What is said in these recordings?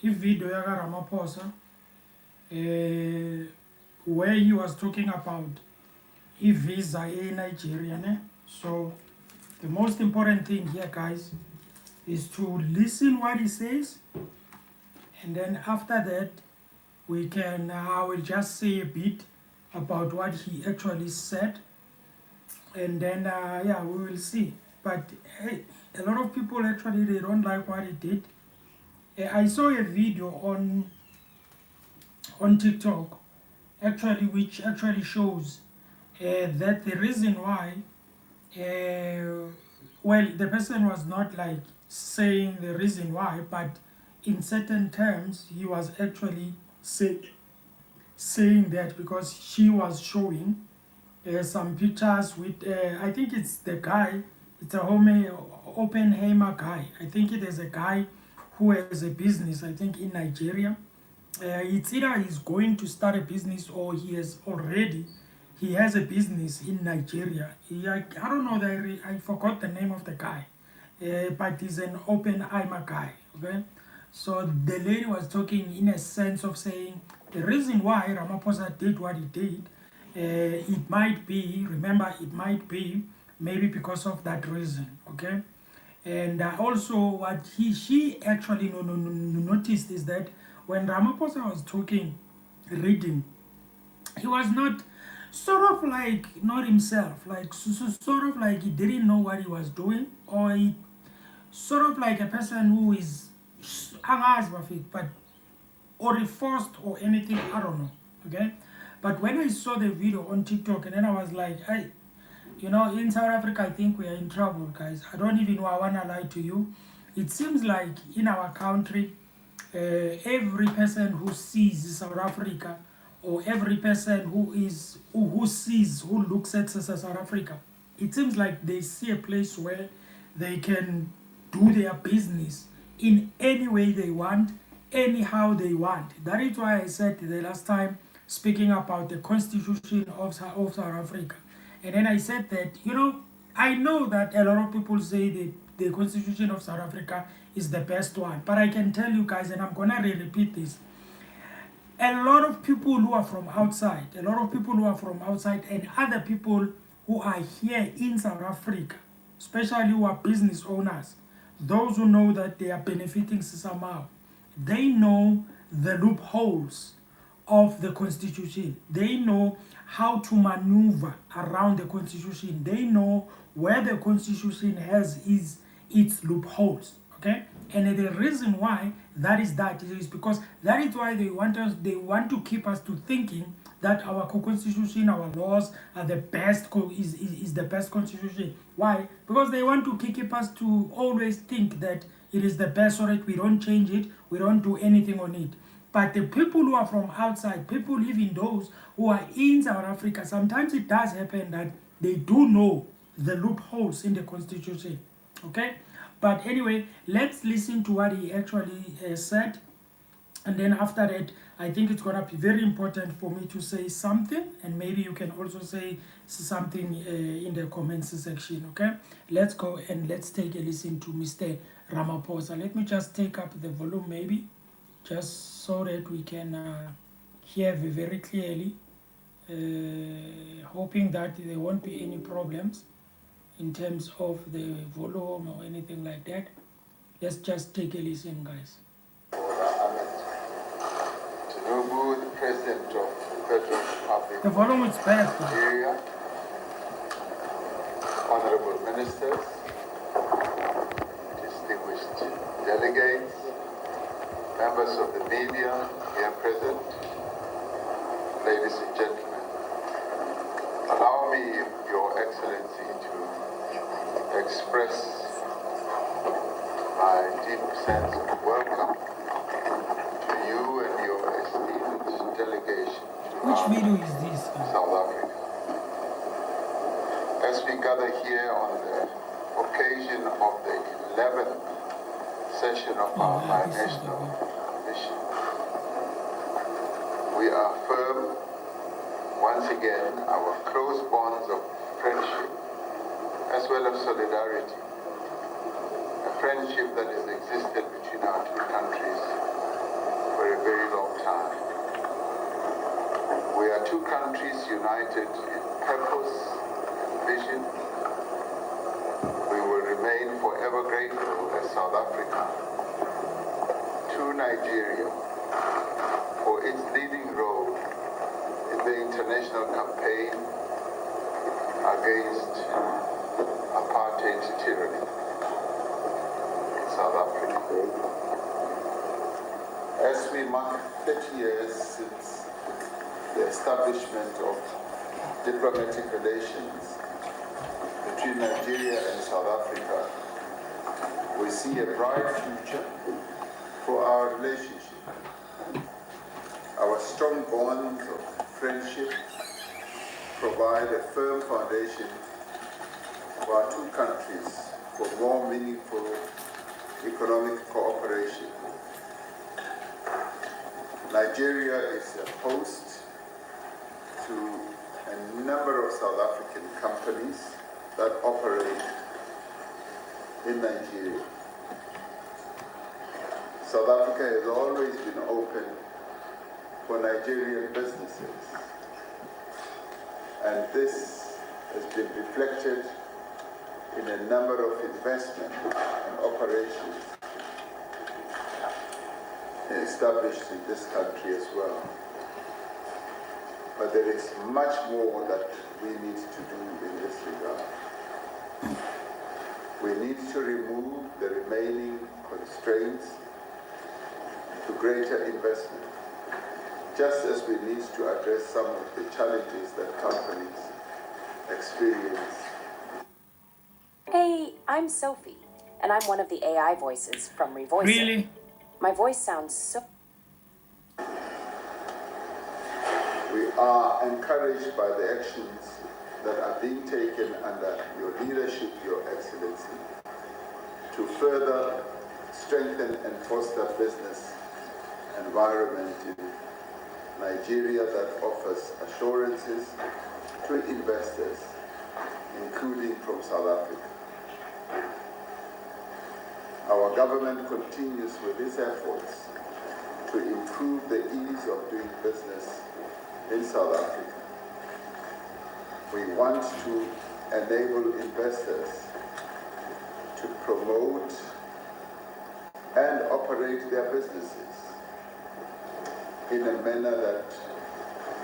video yaka Ramaphosa where he was talking about visa in Nigeria. Ne? So the most important thing here, guys, is to listen what he says, and then after that we can I will just say a bit about what he actually said, and then yeah, we will see. But hey, a lot of people actually they don't like what he did. I saw a video on TikTok actually which actually shows that the reason why well, the person was not like saying the reason why, but in certain terms he was actually saying that because she was showing some pictures with I think it's the guy, it's a Oppenheimer guy. I think it is a guy who has a business, I think in Nigeria. It's either he's going to start a business or he has a business in Nigeria. I don't know I forgot the name of the guy, but he's an Oppenheimer guy. Okay, so the lady was talking in a sense of saying the reason why Ramaphosa did what he did, it might be, remember, it might be maybe because of that reason. Okay, and also what she actually noticed is that when Ramaphosa was talking, reading, he was not sort of like not himself, like sort of like he didn't know what he was doing, or he sort of like a person who is angazi bafik, but or forced or anything, I don't know. Okay, but when I saw the video on TikTok, and then I was like, in South Africa, I think we are in trouble, guys. I don't even want to lie to you. It seems like in our country, every person who sees South Africa, or every person who looks at South Africa, it seems like they see a place where they can do their business in any way they want, anyhow they want. That is why I said the last time speaking about the constitution of South Africa. And then I said that, I know that a lot of people say the constitution of South Africa is the best one. But I can tell you guys, and I'm going to repeat this, a lot of people who are from outside, and other people who are here in South Africa, especially who are business owners, those who know that they are benefiting somehow, they know the loopholes of the constitution. They know how to maneuver around the constitution. They know where the constitution has its loopholes. Okay, and the reason why that is because that is why they want to keep us to thinking that our constitution, our laws are the best is the best constitution. Why? Because they want to keep us to always think that it is the best, so that we don't change it, we don't do anything on it. But the people who are from outside, people, even those who are in South Africa, sometimes it does happen that they do know the loopholes in the constitution. Okay, but anyway, let's listen to what he actually said, and then after that, I think it's gonna be very important for me to say something, and maybe you can also say something in the comments section. Okay, let's go and let's take a listen to Mr. Ramaphosa. Let me just take up the volume, maybe, just so that we can hear very clearly, hoping that there won't be any problems in terms of the volume or anything like that. Let's just take a listen, guys. Tinubu, the President of the Federal Republic The volume is bad. of Nigeria, honorable ministers, distinguished delegates, members of the media here present, ladies and gentlemen, allow me, Your Excellency, to express my deep sense of welcome to you and your esteemed delegation to Which video is this? South Africa. As we gather here on the occasion of the 11th session of our bi-national mission, we affirm once again our close bonds of friendship as well as solidarity, a friendship that has existed between our two countries countries united in purpose and vision, we will remain forever grateful as South Africa to Nigeria for its leading role in the international campaign against apartheid tyranny in South Africa. As we mark 30 years since the establishment of diplomatic relations between Nigeria and South Africa, we see a bright future for our relationship. Our strong bonds of friendship provide a firm foundation for our two countries for more meaningful economic cooperation. Nigeria is a host to a number of South African companies that operate in Nigeria. South Africa has always been open for Nigerian businesses, and this has been reflected in a number of investment and operations established in this country as well. But there is much more that we need to do in this regard. We need to remove the remaining constraints to greater investment, just as we need to address some of the challenges that companies experience. Hey, I'm Sophie, and I'm one of the AI voices from Revoicing. Really? My voice sounds so... We are encouraged by the actions that are being taken under your leadership, Your Excellency, to further strengthen and foster business environment in Nigeria that offers assurances to investors, including from South Africa. Our government continues with its efforts to improve the ease of doing business in South Africa. We want to enable investors to promote and operate their businesses in a manner that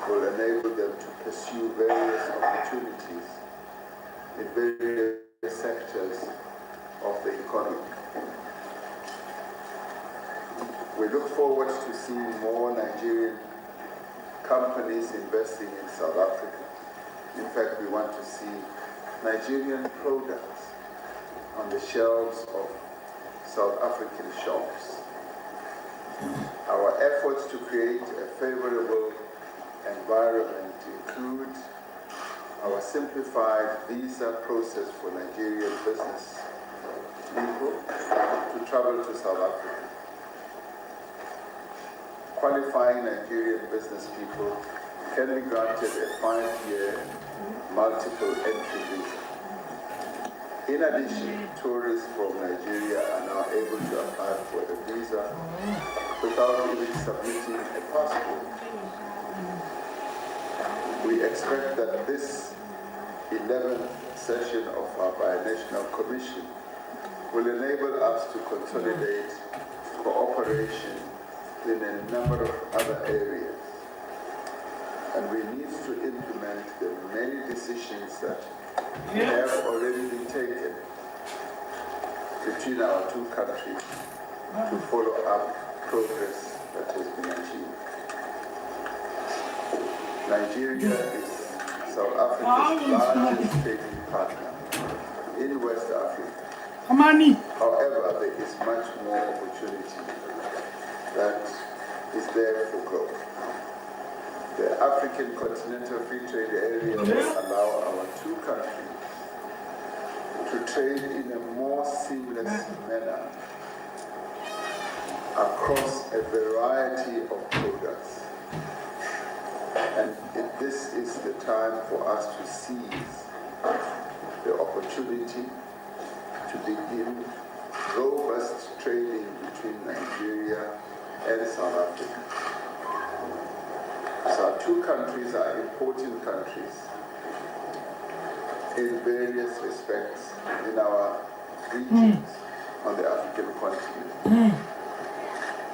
will enable them to pursue various opportunities in various sectors of the economy. We look forward to seeing more Nigerian companies investing in South Africa. In fact, we want to see Nigerian products on the shelves of South African shops. Our efforts to create a favorable environment include our simplified visa process for Nigerian business people to travel to South Africa. Qualifying Nigerian business people can be granted a 5-year multiple entry visa. In addition, tourists from Nigeria are now able to apply for a visa without even submitting a passport. We expect that this 11th session of our Binational Commission will enable us to consolidate cooperation in a number of other areas. And we need to implement the many decisions that have already been taken between our two countries to follow up progress that has been achieved. Nigeria is South Africa's largest trading partner in West Africa. However, there is much more opportunity that is there for growth. The African Continental Free Trade Area will allow our two countries to trade in a more seamless manner across a variety of products. And this is the time for us to seize the opportunity to begin robust trading between Nigeria and South Africa. So our two countries are important countries in various respects in our regions on the African continent.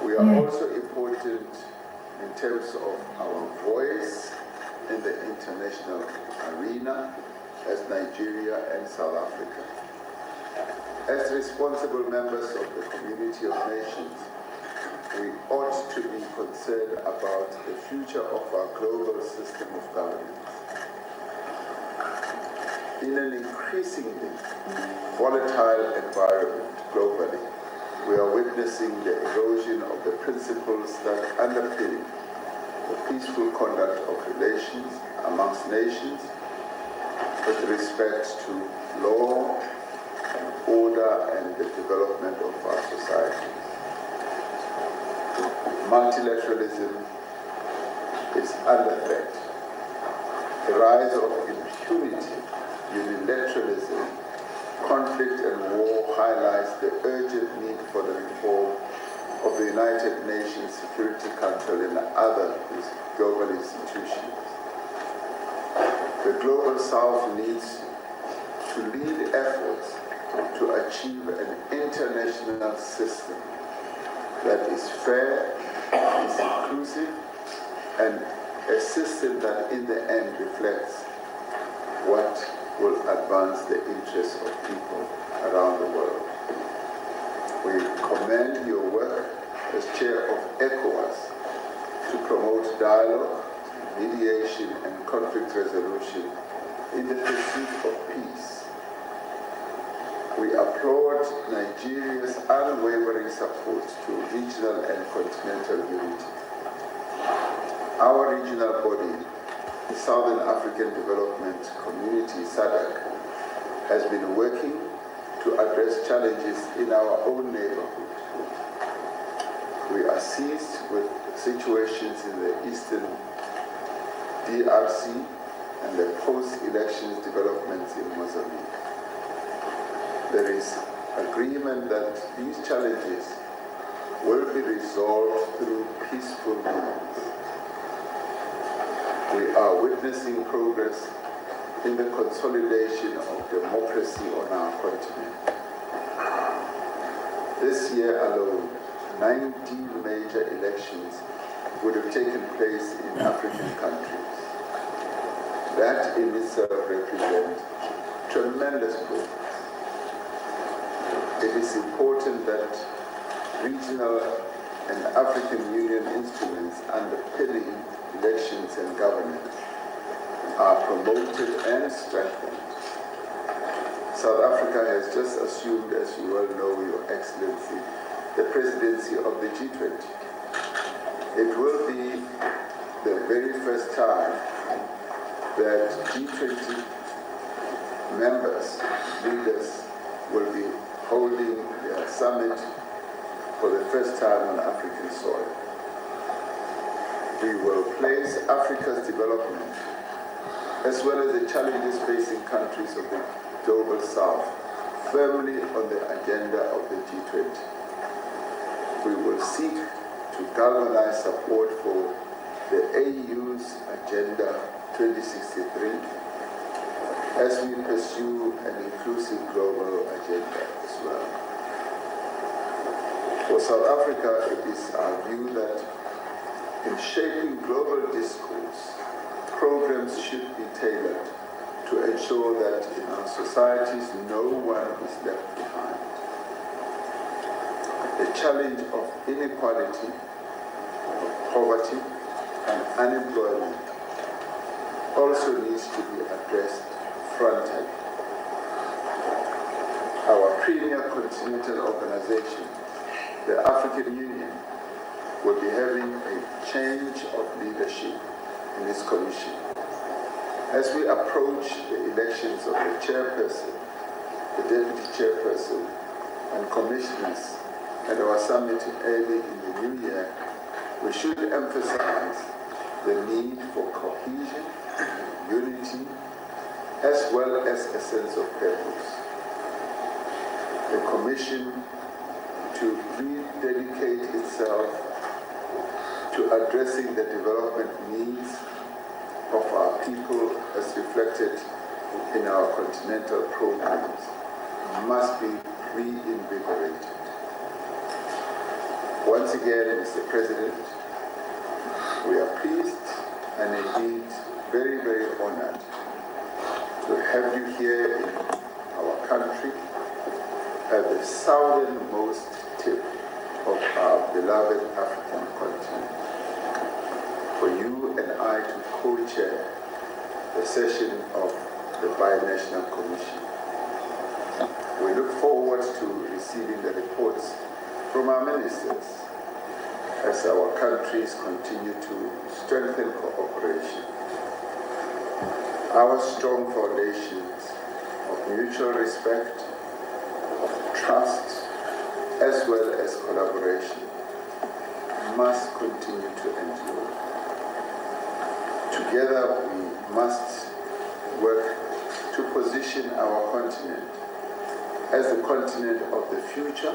We are also important in terms of our voice in the international arena as Nigeria and South Africa. As responsible members of the community of nations, we ought to be concerned about the future of our global system of governance. In an increasingly volatile environment globally, we are witnessing the erosion of the principles that underpin the peaceful conduct of relations amongst nations with respect to law and order and the development of our societies. Multilateralism is under threat. The rise of impunity, unilateralism, conflict and war highlights the urgent need for the reform of the United Nations Security Council and other global institutions. The Global South needs to lead efforts to achieve an international system that is fair, is inclusive, and a system that in the end reflects what will advance the interests of people around the world. We commend your work as chair of ECOWAS to promote dialogue, mediation, and conflict resolution in the pursuit of peace. We applaud Nigeria's unwavering support to regional and continental unity. Our regional body, the Southern African Development Community, SADC, has been working to address challenges in our own neighborhood. We are seized with situations in the Eastern DRC and the post-elections developments in Mozambique. There is agreement that these challenges will be resolved through peaceful means. We are witnessing progress in the consolidation of democracy on our continent. This year alone, 19 major elections would have taken place in African countries. That in itself represents tremendous progress. It is important that regional and African Union instruments underpinning elections and governance are promoted and strengthened. South Africa has just assumed, as you well know, Your Excellency, the presidency of the G20. It will be the very first time that G20 members, leaders, will be holding their summit for the first time on African soil. We will place Africa's development, as well as the challenges facing countries of the Global South, firmly on the agenda of the G20. We will seek to galvanize support for the AU's Agenda 2063 as we pursue an inclusive global agenda as well. For South Africa, it is our view that in shaping global discourse, programs should be tailored to ensure that in our societies no one is left behind. The challenge of inequality, of poverty, and unemployment also needs to be addressed frontally. Our premier continental organization, the African Union, will be having a change of leadership in its commission. As we approach the elections of the chairperson, the deputy chairperson, and commissioners at our summit early in the new year, we should emphasize the need for cohesion, unity, as well as a sense of purpose. The Commission to rededicate itself to addressing the development needs people, as reflected in our continental programs, must be reinvigorated. Once again, Mr. President, we are pleased and indeed very, very honored to have you here in our country at the southernmost tip of our beloved African continent. For you and I to co-chair the session of the Binational Commission. We look forward to receiving the reports from our ministers as our countries continue to strengthen cooperation. Our strong foundations of mutual respect, of trust, as well as collaboration must continue to endure. Together we must work to position our continent as the continent of the future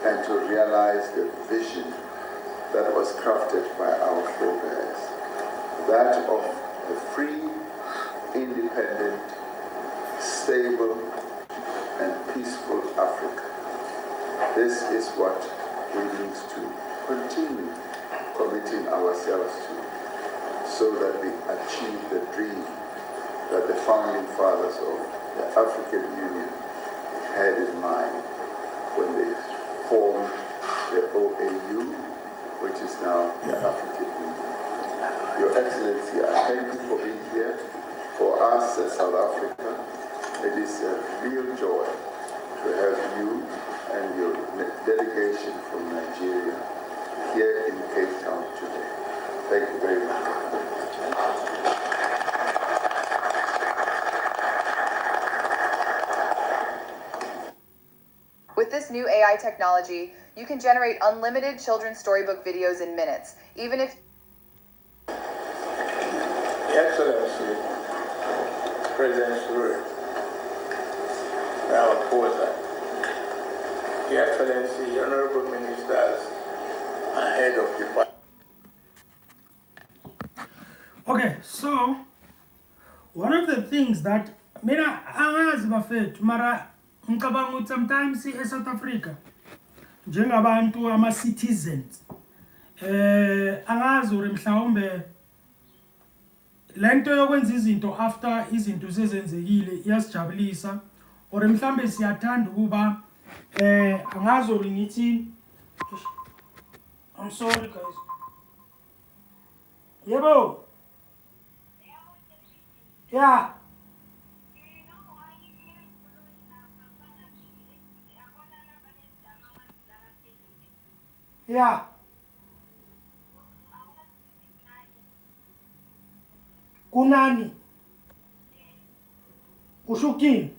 and to realize the vision that was crafted by our forebears, that of a free, independent, stable, and peaceful Africa. This is what we need to continue committing ourselves to, so that we achieve the dream that the founding fathers of the African Union had in mind when they formed the OAU, which is now the African Union. Your Excellency, I thank you for being here. For us as South Africa, it is a real joy to have you and your delegation from Nigeria here in Cape Town today. Thank you very much. With this new AI technology, you can generate unlimited children's storybook videos in minutes, even if... Your Excellency, President Cyril, Ramaphosa, Your Excellency, Honorable Ministers, and Head of Department. Okay, so one of the things that mina angazi bafethu mara ngicabanga ukuthi sometimes eSouth Africa njengabantu ama-citizens angazi uri mhlawumbe lento yokwenza izinto after izinto sezenzekile iyasijabulisa or mhlambe siyathanda ukuba angazi uri ngithi I'm sorry guys yebo yeah yeah kunani ushukini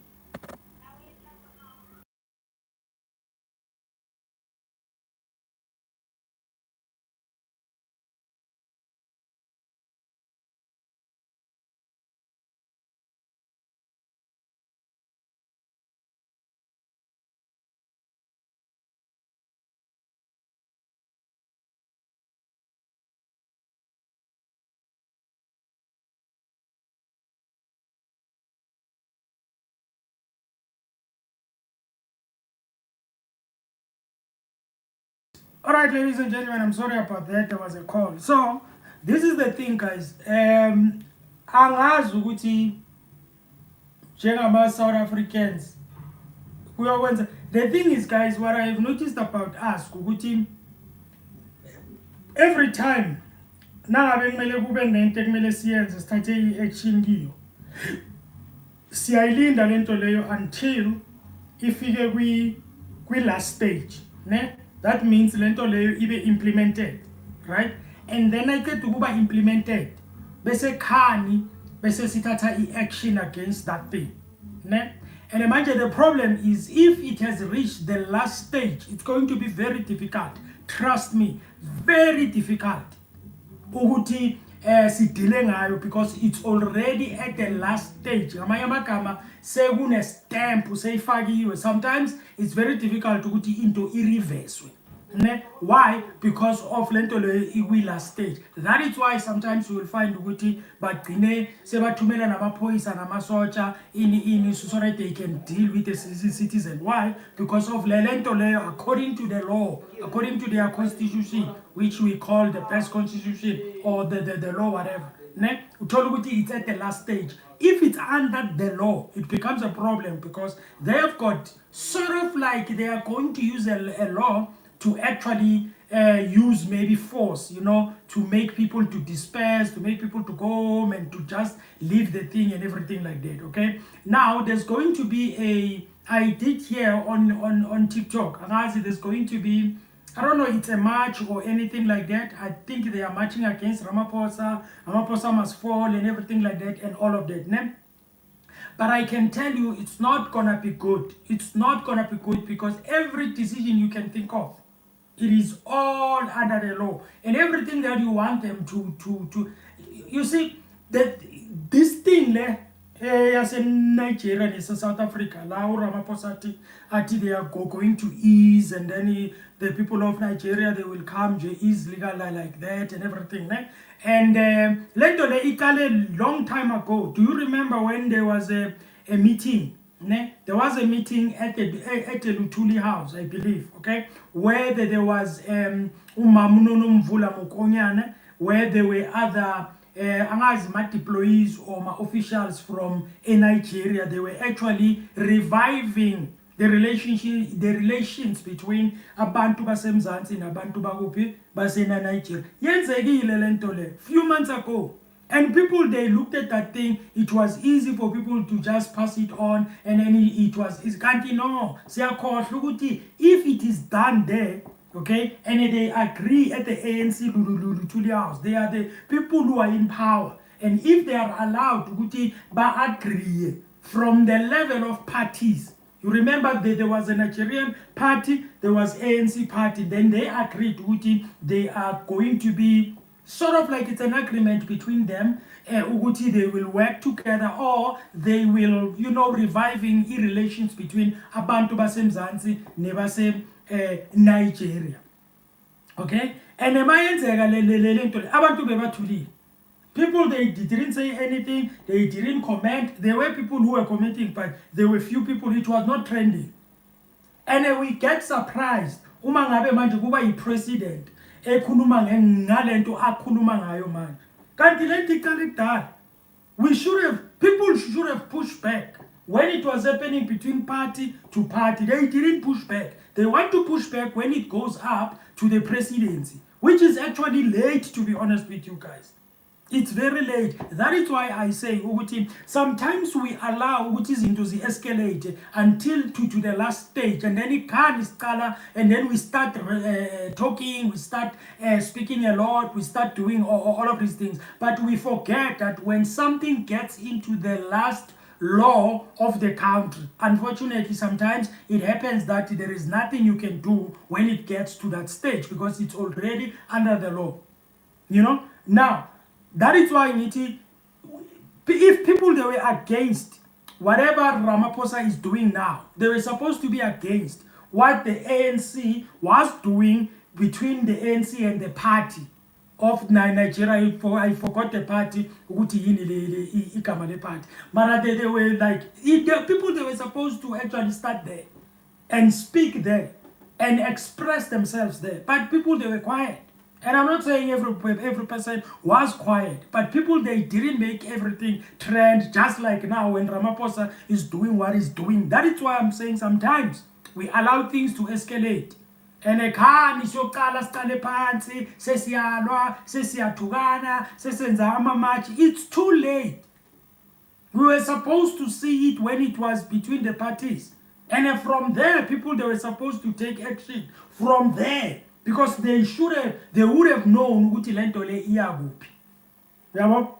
All right, ladies and gentlemen, I'm sorry about that. There was a call. So, this is the thing, guys. Angazi ukuthi njengama South Africans kuyokwenza. The thing is, guys, what I have noticed about us ukuthi every time nangabe kumele kube nento ekumele siyenze sithathe i-action kiyo siyayilinda lento leyo until ifike kwi last stage, ne? That means lento leyo ibe implemented, right? And then ayicede ukuba implemented bese khani bese sithatha i-action against that thing, ne? And imagine the problem is if it has reached the last stage, it's going to be very difficult. Trust me, very difficult. Ukuthi sidile ngayo because it's already at the last stage. Ngamanye amagama sekune stamp seyifakiwe. Sometimes it's very difficult ukuthi into ireverse. Why? Because of lento le last stage. That is why sometimes you will find ukuthi bagcine sebathumela namaphoyisa namasotsha in so that they can deal with the citizen. Why? Because of le lento leyo, according to the law, according to their constitution, which we call the best constitution or the law, whatever. Uthola ukuthi it's at the last stage. If it's under the law, it becomes a problem because they have got sort of like they are going to use a law to actually use maybe force, to make people to disperse, to make people to go home and to just leave the thing and everything like that. Okay. Now there's going to be I did hear on TikTok, and there's going to be, I don't know, it's a march or anything like that. I think they are marching against Ramaphosa. Ramaphosa must fall and everything like that and all of that. Ne? But I can tell you it's not gonna be good. It's not gonna be good because every decision you can think of, it is all under the law. And everything that you want them to you see, that this thing as in Nigeria and South Africa, Ramaphosa they are going to ease, and then the people of Nigeria, they will come to ease legal like that and everything. And a long time ago, do you remember when there was a meeting? There was a meeting at the Lutuli house, I believe, okay, where there was Umamunono Mvula Mukonyane, where there were other employees or my officials from Nigeria. They were actually reviving the relations between abantu basemzansi nabantu bakuphi basena Nigeria. Yenzekile lento le few months ago. And people, they looked at that thing. It was easy for people to just pass it on, and then it was can't no. If it is done there, okay, and they agree at the ANC Lutuli house, they are the people who are in power, and if they are allowed to agree from the level of parties. You remember that there was a Nigerian party, there was ANC party, then they agreed they are going to be sort of like it's an agreement between them. Uguti, they will work together, or they will, reviving relations between abantu basemzansi nebase Nigeria. Okay? And abantu bebathulile. People, they didn't say anything, they didn't comment. There were people who were commenting, but there were few people, it was not trending. And we get surprised. Uma ngabe manje kuba yi-president ekhuluma ngalento akhuluma ngayo manje. Kanti lento iqale kudala. People should have pushed back. When it was happening between party to party, they didn't push back. They want to push back when it goes up to the presidency, which is actually late, to be honest with you guys. It's very late. That is why I say sometimes we allow into the escalate until to the last stage, and then it can escalate, and then we start talking, we start speaking a lot, we start doing all of these things. But we forget that when something gets into the last law of the country, unfortunately sometimes it happens that there is nothing you can do when it gets to that stage because it's already under the law. Now that is why if people, they were against whatever Ramaphosa is doing now, they were supposed to be against what the ANC was doing between the ANC and the party of Nigeria. I forgot the party, party. But they were like, people, they were supposed to actually start there and speak there and express themselves there. But people, they were quiet. And I'm not saying every person was quiet, but people, they didn't make everything trend just like now when Ramaphosa is doing what he's doing. That is why I'm saying sometimes we allow things to escalate. And it's too late. We were supposed to see it when it was between the parties. And from there, people, they were supposed to take action from there. Because they would have known ukuthi lento le iyakuphi. Yabo?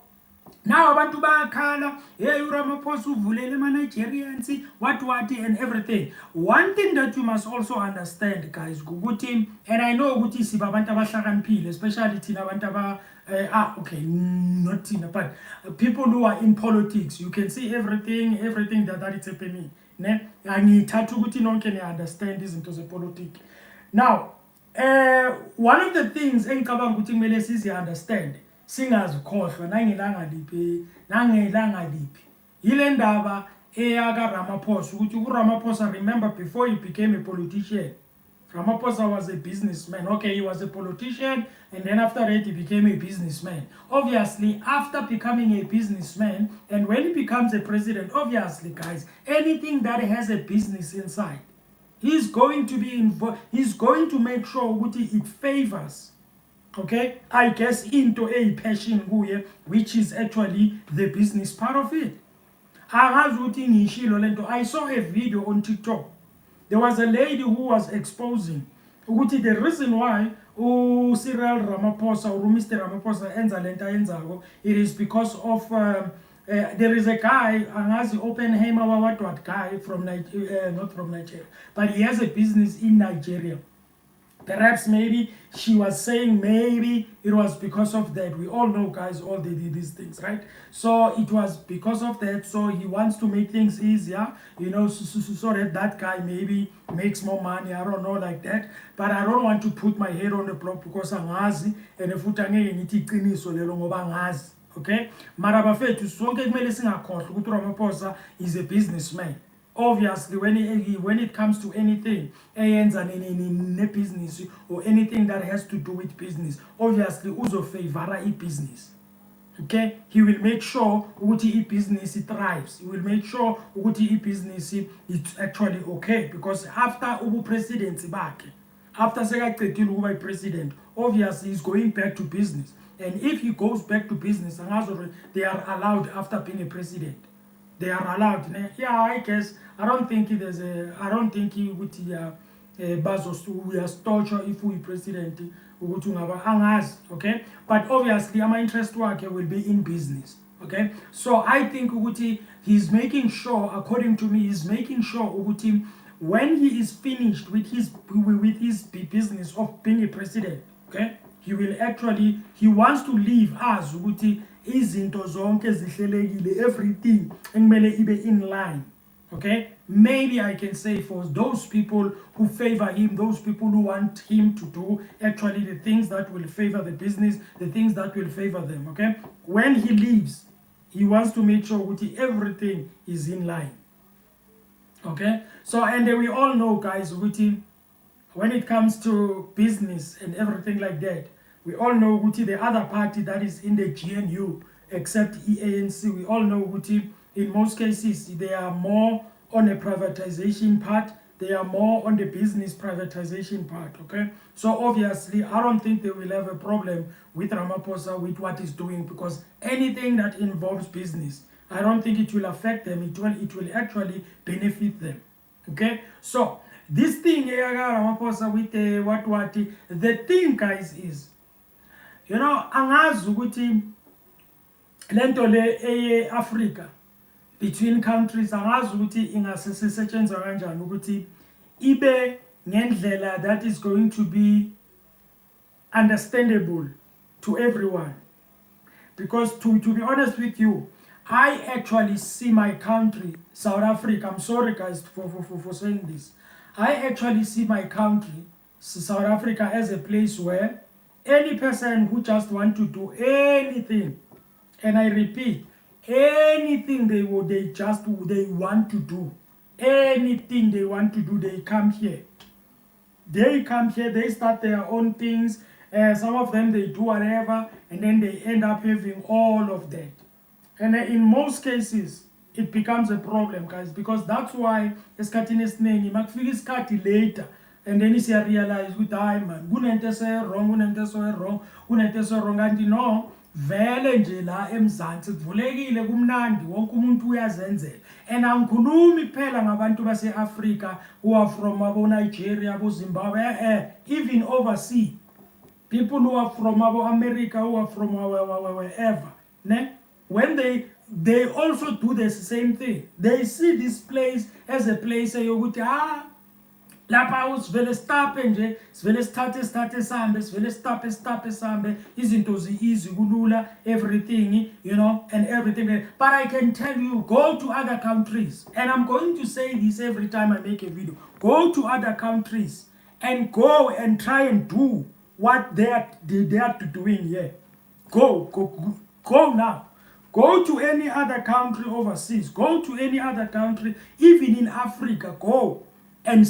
Now abantu bayakhala, hey uRamaphosa uvulele ama-Nigerians, what and everything. One thing that you must also understand, guys, ukuthi, and I know ukuthi siba abantu abahlakaniphile, especially thina abantu okay, not tina, but people who are in politics, you can see everything that is happening. Ne? Angithatha ukuthi nonke ni understand izinto zepolitiki. Now, One of the things engicabanga ukuthi kumele sizi understand singazikhohlwa nangelanga liphi yile ndaba eyaka Ramaphosa ukuthi uRamaphosa, remember, before he became a politician, Ramaphosa was a businessman. Okay, he was a politician, and then after that he became a businessman. Obviously, after becoming a businessman, and when he becomes a president, obviously, guys, anything that has a business inside, he's going to be involved. He's going to make sure it favors. Okay, I guess into a passion kuye, which is actually the business part of it. I saw a video on TikTok. There was a lady who was exposing the reason why Cyril Ramaphosa or Mr. Ramaphosa enza lenta yenzako, it is because of there is a guy, angazi Oppenheimer what guy from Nigeria, not from Nigeria, but he has a business in Nigeria. Perhaps maybe she was saying maybe it was because of that. We all know, guys, all they did these things, right? So it was because of that. So he wants to make things easier, so that that guy maybe makes more money. I don't know, like that. But I don't want to put my head on the block because angazi and if ngithi iqiniso lelo ngoba angazi. Okay? Mara bafethu sonke kumele singakhohlwa ukuthi Ramaphosa is a businessman. Obviously, when it comes to anything business or anything that has to do with business, obviously uzofavora business. Okay, he will make sure ukuthi business thrives. He will make sure ukuthi business it's actually okay, because after presidency bakhe, after sekaqedile ukuba president, obviously he's going back to business. And if he goes back to business, they are allowed after being a president. They are allowed. Yeah, I guess. I don't think he would Bazos torture if we president angazi, okay? But obviously my interest work will be in business. Okay? So I think he's making sure, according to me, he's making sure when he is finished with his business of being a president, okay? He wants to leave us izinto zonke zihlelekile, everything ekumele ibe in line. Okay, maybe I can say for those people who favor him, those people who want him to do actually the things that will favor the business, the things that will favor them. Okay, when he leaves, he wants to make sure everything is in line. Okay, so and we all know, guys, when it comes to business and everything like that, we all know the other party that is in the GNU, except ANC, we all know in most cases they are more on the privatization part, they are more on the business privatization part. Okay, so obviously I don't think they will have a problem with Ramaphosa with what he's doing, because anything that involves business, I don't think it will affect them. It will actually benefit them. Okay, so this thing Ramaphosa with the thing, guys, is angazi ukuthi lento le Africa between countries, angazi ukuthi ingasetshenziswa kanjani ukuthi ibe ngendlela that is going to be understandable to everyone. Because to be honest with you, I actually see my country, South Africa, I'm sorry guys for saying this, I actually see my country, South Africa, as a place where any person who just want to do anything, and I repeat, anything they want to do, anything they want to do, they come here. They come here, they start their own things. Some of them, they do whatever, and then they end up having all of that. And in most cases, it becomes a problem, guys, because that's why esikhathini esiningi makufika isikhathi later, and then you realize with time, man, kunento wrong, and no, vele nje la eMzansi kuvulekile kumnandi, wonke umuntu uyazenzela. And angikhulumi kuphela ngabantu base-Africa who are from Nigeria, Zimbabwe, even overseas. People who are from America, who are from wherever, ne? When they also do the same thing. They see this place as a place yokuthi lapha sivele stop nje, sivele start sambe, sivele stop sambe, izinto easy kulula, everything, and everything. But I can tell you, go to other countries, and I'm going to say this every time I make a video. Go to other countries and go and try and do what they are doing here. Go now. Go to any other country overseas. Go to any other country, even in Africa. Go and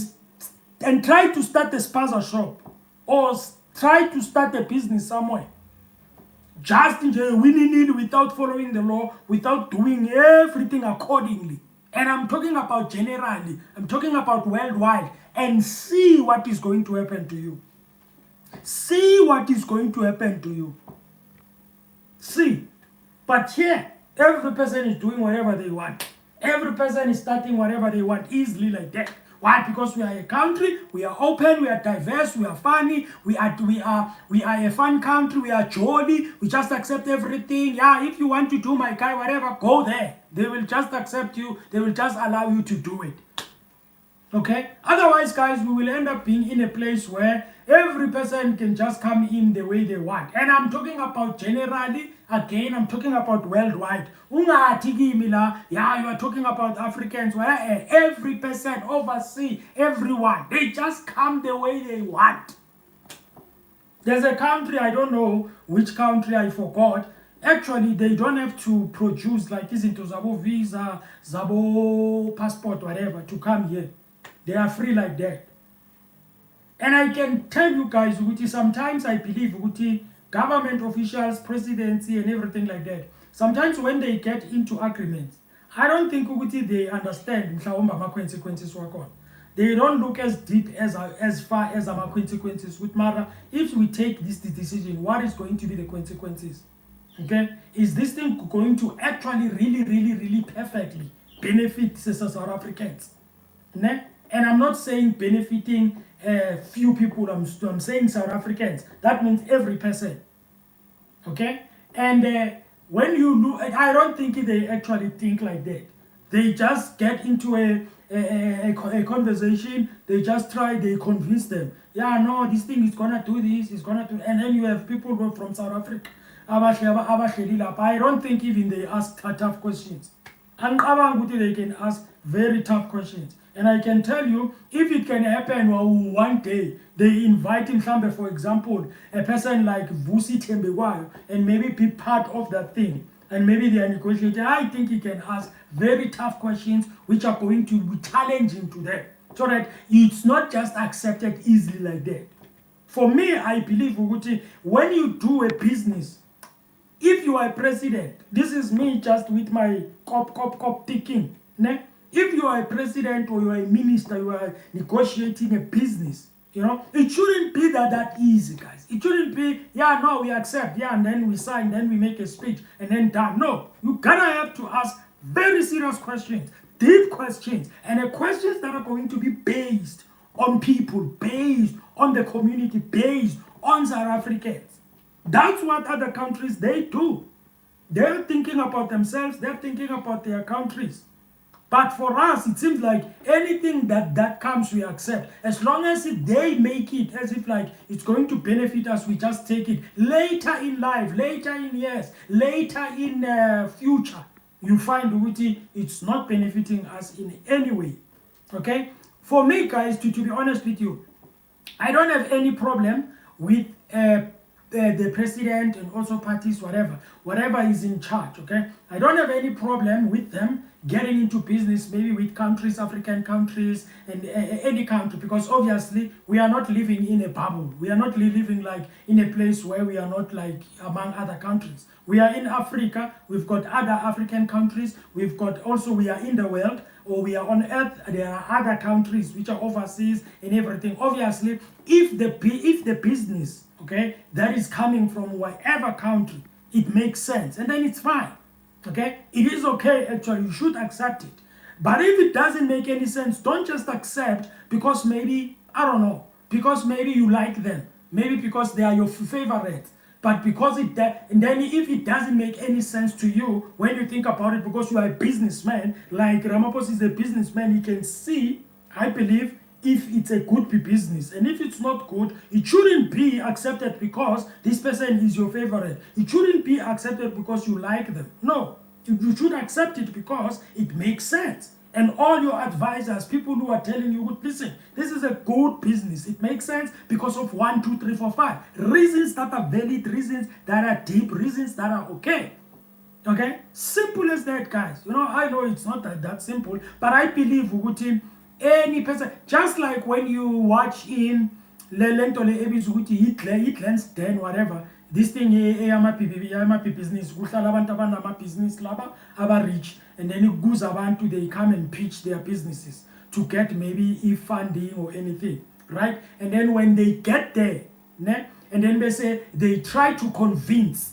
try to start a spaza shop or try to start a business somewhere. Just willy-nilly, without following the law, without doing everything accordingly. And I'm talking about generally, I'm talking about worldwide, and see what is going to happen to you. See what is going to happen to you. See. But here, every person is doing whatever they want. Every person is starting whatever they want, easily like that. Why? Because we are a country, we are open, we are diverse, we are funny, we are a fun country, we are jolly, we just accept everything. Yeah, if you want to do my guy, whatever, go there. They will just accept you, they will just allow you to do it. Okay? Otherwise, guys, we will end up being in a place where every person can just come in the way they want. And I'm talking about generally, again, I'm talking about worldwide. Yeah, you are talking about Africans, where every person overseas, everyone, they just come the way they want. There's a country, I don't know which country, I forgot. Actually, they don't have to produce like izinto zabo visa, zabo passport, whatever, to come here. They are free like that. And I can tell you guys, sometimes I believe government officials, presidency, and everything like that, sometimes when they get into agreements, I don't think they understand the consequences. They don't look as deep as far as our consequences. With Mara, if we take this decision, what is going to be the consequences? Okay, is this thing going to actually really perfectly benefit South Africans? Ne? And I'm not saying benefiting few people, I'm saying South Africans. That means every person. Okay? And when you look, I don't think they actually think like that. They just get into a conversation, they just try, they convince them. Yeah, no, this thing is gonna do this, it's gonna do, and then you have people from South Africa. I don't think even they ask tough questions. And they can ask very tough questions. And I can tell you, if it can happen one day, they invite him, for example, a person like Vusi Tembewayo, and maybe be part of that thing. And maybe they are negotiating. I think he can ask very tough questions which are going to be challenging to them. So that it's not just accepted easily like that. For me, I believe when you do a business, if you are a president, this is me just with my cop thinking. Ne? If you are a president or you are a minister, you are negotiating a business, it shouldn't be that easy, guys. It shouldn't be, yeah, no, we accept, yeah, and then we sign, then we make a speech, and then done. No, you gotta have to ask very serious questions, deep questions, and the questions that are going to be based on people, based on the community, based on South Africans. That's what other countries, they do. They're thinking about themselves, they're thinking about their countries. But for us, it seems like anything that comes, we accept. As long as they make it as if like it's going to benefit us, we just take it. Later in life, later in years, later in future, you find it's not benefiting us in any way. Okay? For me, guys, to be honest with you, I don't have any problem with the president and also parties, whatever is in charge. Okay, I don't have any problem with them getting into business, maybe with countries, African countries, and any country, because obviously we are not living in a bubble. We are not living like in a place where we are not like among other countries. We are in Africa. We've got other African countries. We are in the world, or we are on earth. There are other countries which are overseas and everything. Obviously, if the business, okay, that is coming from whatever country, it makes sense, and then it's fine. Okay, it is okay. Actually, you should accept it. But if it doesn't make any sense, don't just accept because maybe, I don't know, because maybe you like them, maybe because they are your favorites. But because and then if it doesn't make any sense to you when you think about it, because you are a businessman, like Ramaphosa is a businessman, he can see, I believe, if it's a good business. And if it's not good, it shouldn't be accepted because this person is your favorite. It shouldn't be accepted because you like them. No, you should accept it because it makes sense. And all your advisors, people who are telling you, listen, this is a good business. It makes sense because of 1, 2, 3, 4, 5. Reasons that are valid, reasons that are deep, reasons that are okay. Okay? Simple as that, guys. I know it's not that simple, but I believe any person, just like when you watch in lento le ebizwa ukuthi Hitler's Den, whatever, this thing business, kuhlala abantu abanamabhizinisi laba aba-rich, and then kuza abantu, they come and pitch their businesses to get maybe funding or anything, right? And then when they get there, and then they try to convince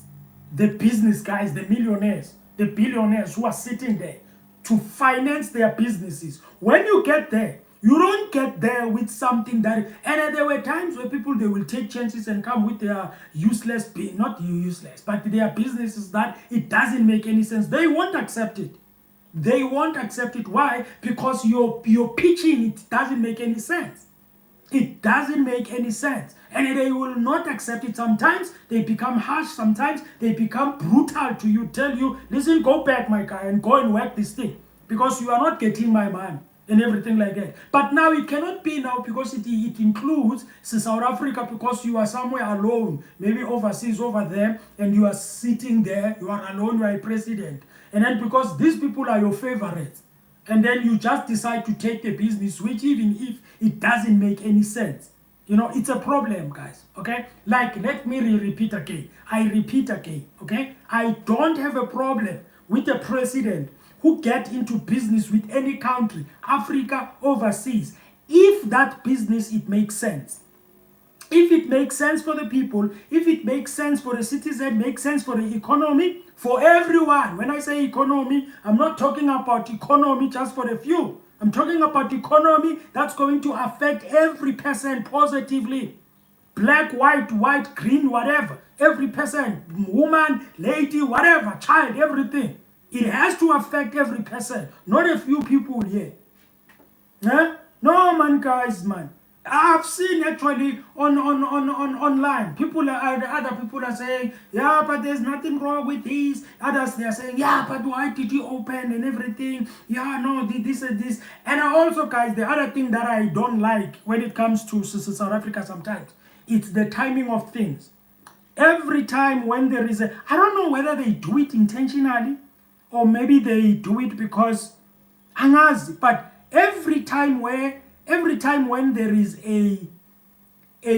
the business guys, the millionaires, the billionaires who are sitting there to finance their businesses. When you get there, you don't get there with something that, and there were times where people, they will take chances and come with their not useless, but their businesses that it doesn't make any sense. They won't accept it. They won't accept it. Why? Because you're pitching, it doesn't make any sense. It doesn't make any sense. And they will not accept it. Sometimes they become harsh. Sometimes they become brutal to you. Tell you, listen, go back, my guy, and go and work this thing. Because you are not getting my money. And everything like that. But now it cannot be now because it includes South Africa, because you are somewhere alone, maybe overseas over there, and you are sitting there, you are alone, you are a president. And then because these people are your favorites, and then you just decide to take the business, which even if it doesn't make any sense, it's a problem, guys, okay? Like, let me repeat again. I repeat again, okay? I don't have a problem with the president who get into business with any country, Africa, overseas, if that business, it makes sense. If it makes sense for the people, if it makes sense for the citizen, makes sense for the economy, for everyone. When I say economy, I'm not talking about economy just for the few. I'm talking about economy that's going to affect every person positively. Black, white, green, whatever. Every person, woman, lady, whatever, child, everything. It has to affect every person, not a few people here. No, man, guys, man. I've seen actually on online, other people are saying, yeah, but there's nothing wrong with this. Others, they are saying, yeah, but why did you open and everything? Yeah, no, this and this. And also, guys, the other thing that I don't like when it comes to South Africa sometimes, it's the timing of things. Every time when there is I don't know whether they do it intentionally, or maybe they do it because angazi, but every time when there is a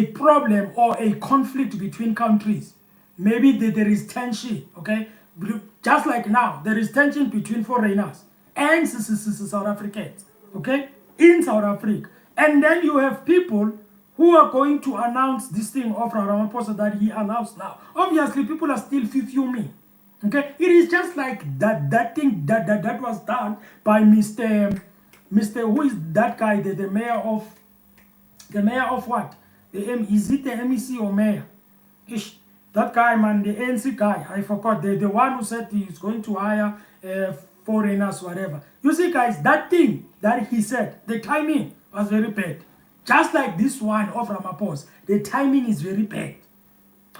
problem or a conflict between countries, maybe there is tension, okay? Just like now, there is tension between foreigners and South Africans, okay? In South Africa. And then you have people who are going to announce this thing of Ramaphosa that he announced now. Obviously, people are still fuming. Okay, it is just like that thing that was done by Mr. Who is that guy? The mayor of what? Is it the MEC or mayor? Ish, that guy, man, the ANC guy. I forgot the one who said he's going to hire foreigners, whatever. You see, guys, that thing that he said, the timing was very bad. Just like this one of Ramaphosa, the timing is very bad.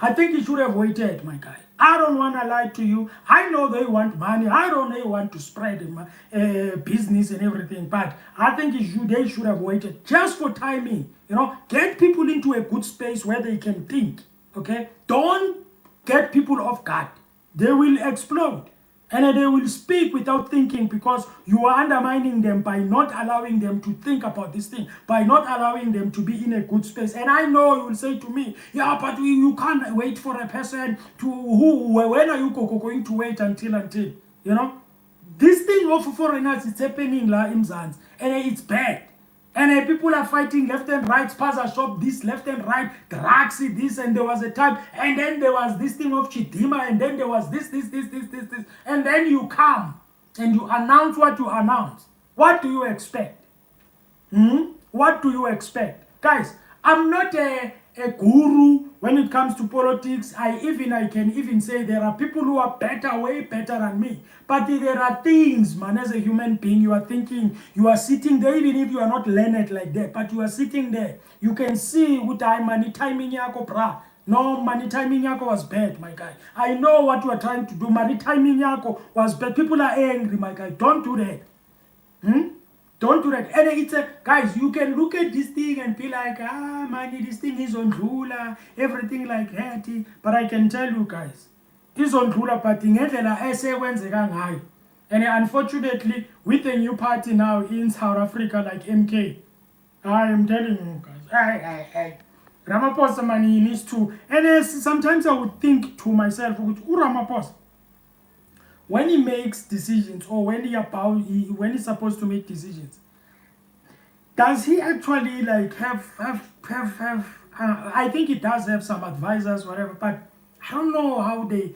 I think he should have waited, my guy. I don't want to lie to you. I know they want money. I know they want to spread business and everything. But I think they should have waited just for timing. Get people into a good space where they can think. Okay? Don't get people off guard. They will explode. And they will speak without thinking, because you are undermining them by not allowing them to think about this thing, by not allowing them to be in a good space. And I know you will say to me, yeah, but you can't wait for a person when are you going to wait until? This thing of foreigners is happening la in Mzansi, and it's bad. And people are fighting left and right, spaza shop, this left and right, drugs, this, and there was a time, and then there was this thing of Chidima, and then there was this, and then you come, and you announce what you announce. What do you expect? What do you expect? Guys, I'm not a guru when it comes to politics. I can even say there are people who are better, way better than me. But there are things, man, as a human being, you are thinking, you are sitting there, even if you are not learned like that, but you are sitting there. You can see what money timing yako, bra. No, money timing yako was bad, my guy. I know what you are trying to do. Money timing yako was bad. People are angry, my guy. Don't do that. Don't do that. And it's a, guys, you can look at this thing and be like, ah, man, this thing is on Drula, everything like that. But I can tell you guys, is on Drula, but ngendlela esekwenzeka ngayo. And unfortunately, with the new party now in South Africa, like MK, I am telling you guys, Ramaphosa, man, he needs to. And sometimes I would think to myself, Ramaphosa, when he makes decisions or when when he's supposed to make decisions, does he actually like have I think he does have some advisors, whatever, but I don't know how they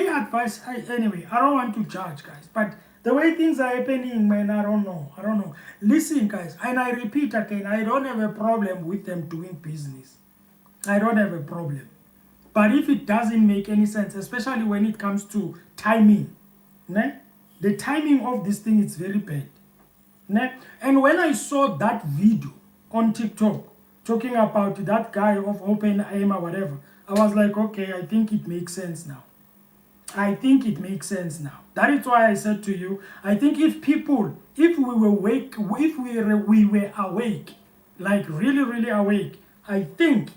advise. Anyway, I don't want to judge, guys, but the way things are happening, man, I don't know. Listen, guys, and I repeat again, I don't have a problem with them doing business. I don't have a problem. But if it doesn't make any sense, especially when it comes to timing, ne? The timing of this thing is very bad. Ne? And when I saw that video on TikTok talking about that guy of open aim or whatever, I was like, okay, I think it makes sense now. I think it makes sense now. That is why I said to you, I think if we were awake, like really awake, I think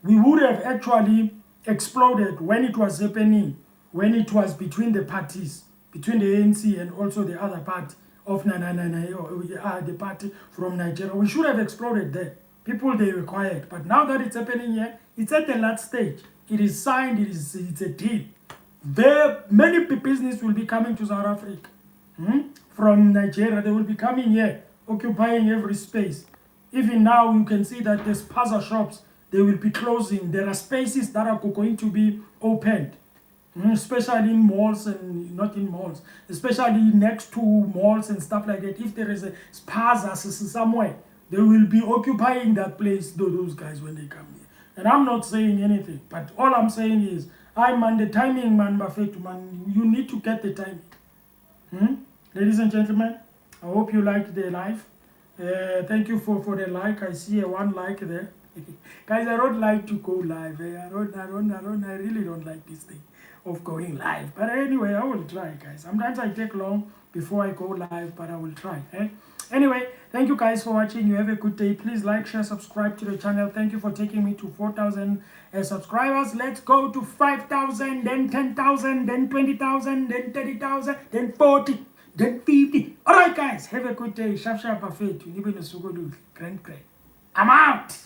we would have actually exploded when it was happening, when it was between the parties, between the ANC and also the other party of the party from Nigeria. We should have exploded there. People, they were quiet. But now that it's happening here, it's at the last stage. It is signed, it's a deal. Many business will be coming to South Africa. From Nigeria, they will be coming here, occupying every space. Even now, you can see that the spaza shops, they will be closing. There are spaces that are going to be opened, especially in malls and not in malls, especially next to malls and stuff like that. If there is a spaza somewhere, they will be occupying that place, those guys, when they come here. And I'm not saying anything, but all I'm saying is, man, the timing, man, Buffett, man, you need to get the timing. Ladies and gentlemen, I hope you liked the live. Thank you for the like. I see one like there. Guys, I don't like to go live. I really don't like this thing of going live. But anyway, I will try, guys. Sometimes I take long before I go live, but I will try. Anyway, thank you guys for watching. You have a good day. Please like, share, subscribe to the channel. Thank you for taking me to 4,000 subscribers. Let's go to 5,000, then 10,000, then 20,000, then 30,000, then 40, then 50. All right, guys, have a good day. Shaf, buffet. I'm out.